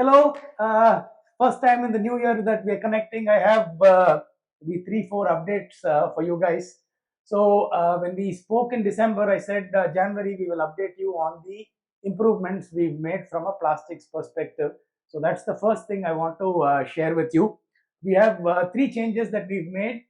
Hello, first time in the new year that we are connecting. I have the 3-4 updates for you guys. So when we spoke in December, I said January we will update you on the improvements we've made from a plastics perspective. So that's the first thing I want to share with you. We have 3 changes that we've made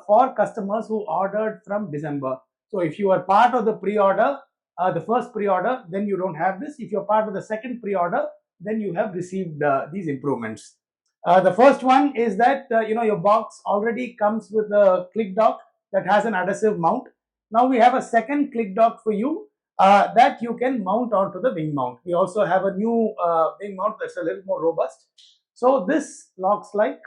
for customers who ordered from December. So if you are part of the pre-order, the first pre-order, then you don't have this. If you're part of the second pre-order, then you have received these improvements. The first one is that your box already comes with a ClickDock that has an adhesive mount. Now we have a second ClickDock for you that you can mount onto the wing mount. We also have a new wing mount that's a little more robust. So this locks like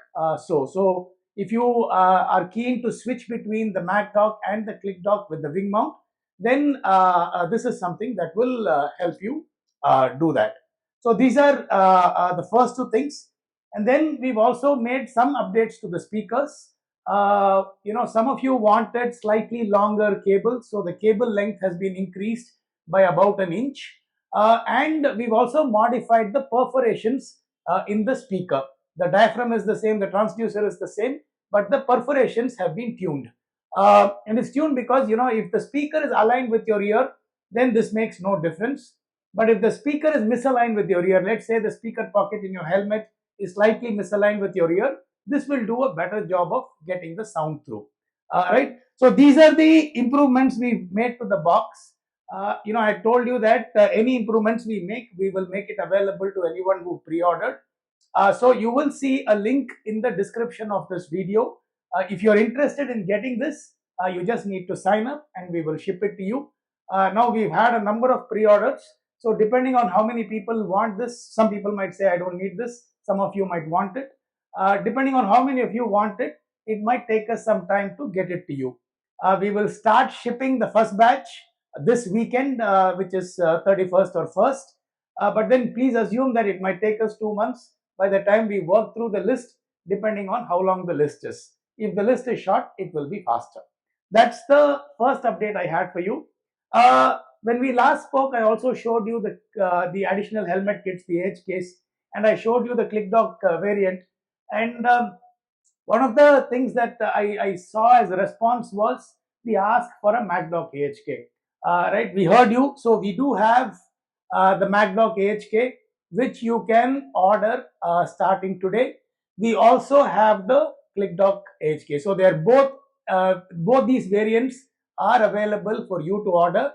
so. So if you are keen to switch between the MagDock and the ClickDock with the wing mount, then this is something that will help you do that. So these are the first 2 things. And then we've also made some updates to the speakers. Some of you wanted slightly longer cables, so the cable length has been increased by about an inch. And we've also modified the perforations in the speaker. The diaphragm is the same, the transducer is the same, but the perforations have been tuned. And it's tuned because, if the speaker is aligned with your ear, then this makes no difference. But if the speaker is misaligned with your ear, let's say the speaker pocket in your helmet is slightly misaligned with your ear, this will do a better job of getting the sound through. Right? So these are the improvements we've made to the box. I told you that any improvements we make, we will make it available to anyone who pre-ordered. So you will see a link in the description of this video. If you're interested in getting this, you just need to sign up and we will ship it to you. Now we've had a number of pre-orders. So depending on how many people want this, some people might say, I don't need this. Some of you might want it. Depending on how many of you want it, it might take us some time to get it to you. We will start shipping the first batch this weekend, which is 31st or 1st. But then please assume that it might take us 2 months by the time we work through the list, depending on how long the list is. If the list is short, it will be faster. That's the first update I had for you. When we last spoke, I also showed you the additional helmet kits, the edge case, and I showed you the ClickDock variant. And one of the things that I saw as a response was the ask for a MagDock AHK. Right, we heard you. So we do have the MagDock AHK, which you can order starting today. We also have the ClickDock AHK. So they are both these variants are available for you to order.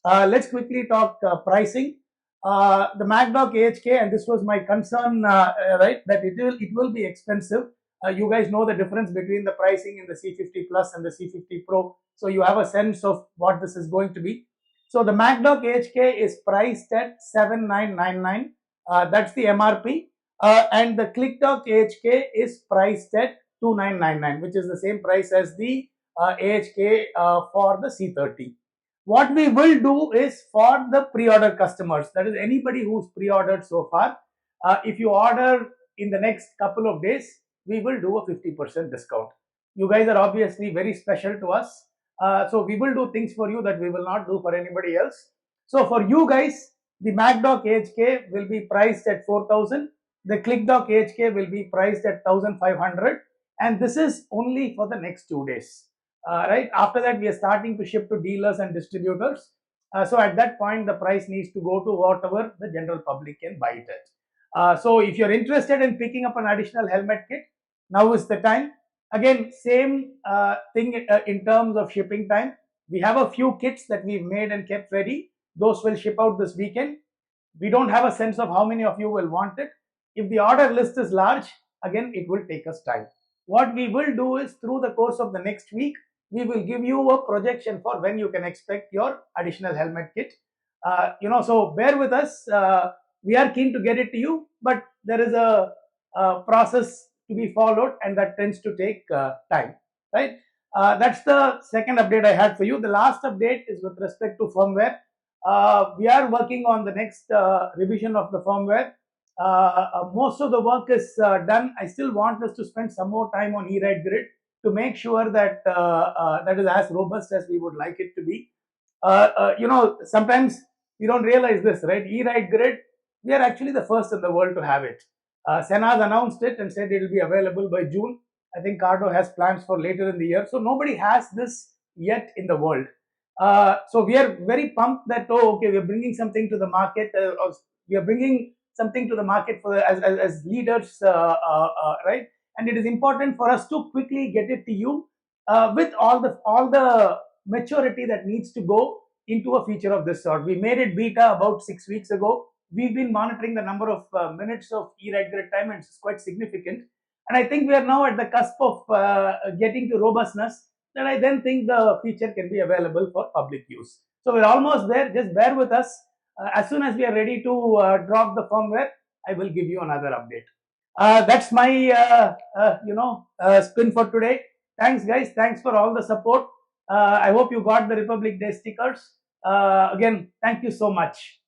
Let's quickly talk pricing. The MagDock AHK, and this was my concern, right, that it will be expensive. You guys know the difference between the pricing in the C50 Plus and the C50 Pro, so you have a sense of what this is going to be. So the MagDock AHK is priced at $7,999. That's the MRP, and the ClickDock AHK is priced at $2,999, which is the same price as the AHK for the C30. What we will do is for the pre-order customers, that is anybody who's pre-ordered so far, if you order in the next couple of days, we will do a 50% discount. You guys are obviously very special to us. So we will do things for you that we will not do for anybody else. So for you guys, the MagDock AHK will be priced at 4,000. The ClickDock AHK will be priced at 1,500. And this is only for the next 2 days. Right after that, we are starting to ship to dealers and distributors. So at that point, the price needs to go to whatever the general public can buy it at. So if you're interested in picking up an additional helmet kit, now is the time. Again, same thing in terms of shipping time. We have a few kits that we've made and kept ready. Those will ship out this weekend. We don't have a sense of how many of you will want it. If the order list is large, again, it will take us time. What we will do is through the course of the next week, we will give you a projection for when you can expect your additional helmet kit. So bear with us. We are keen to get it to you, but there is a process to be followed, and that tends to take time, right? That's the second update I had for you. The last update is with respect to firmware. We are working on the next revision of the firmware. Most of the work is done. I still want us to spend some more time on eRide Grid to make sure that that is as robust as we would like it to be. Sometimes we don't realize this, right? eRide Grid we are actually the first in the world to have it. Sena's announced it and said it will be available by June. I think Cardo has plans for later in the year. So nobody has this yet in the world. So we are very pumped that, oh, okay, we are bringing something to the market, or we are bringing something to the market for as leaders, right? And it is important for us to quickly get it to you with all the maturity that needs to go into a feature of this sort. We made it beta about 6 weeks ago. We've been monitoring the number of minutes of e-write grid time, and it's quite significant. And I think we are now at the cusp of getting to robustness that I then think the feature can be available for public use. So we're almost there. Just bear with us. As soon as we are ready to drop the firmware, I will give you another update. That's my spin for today. Thanks, guys. Thanks for all the support. I hope you got the Republic Day stickers. Again, thank you so much.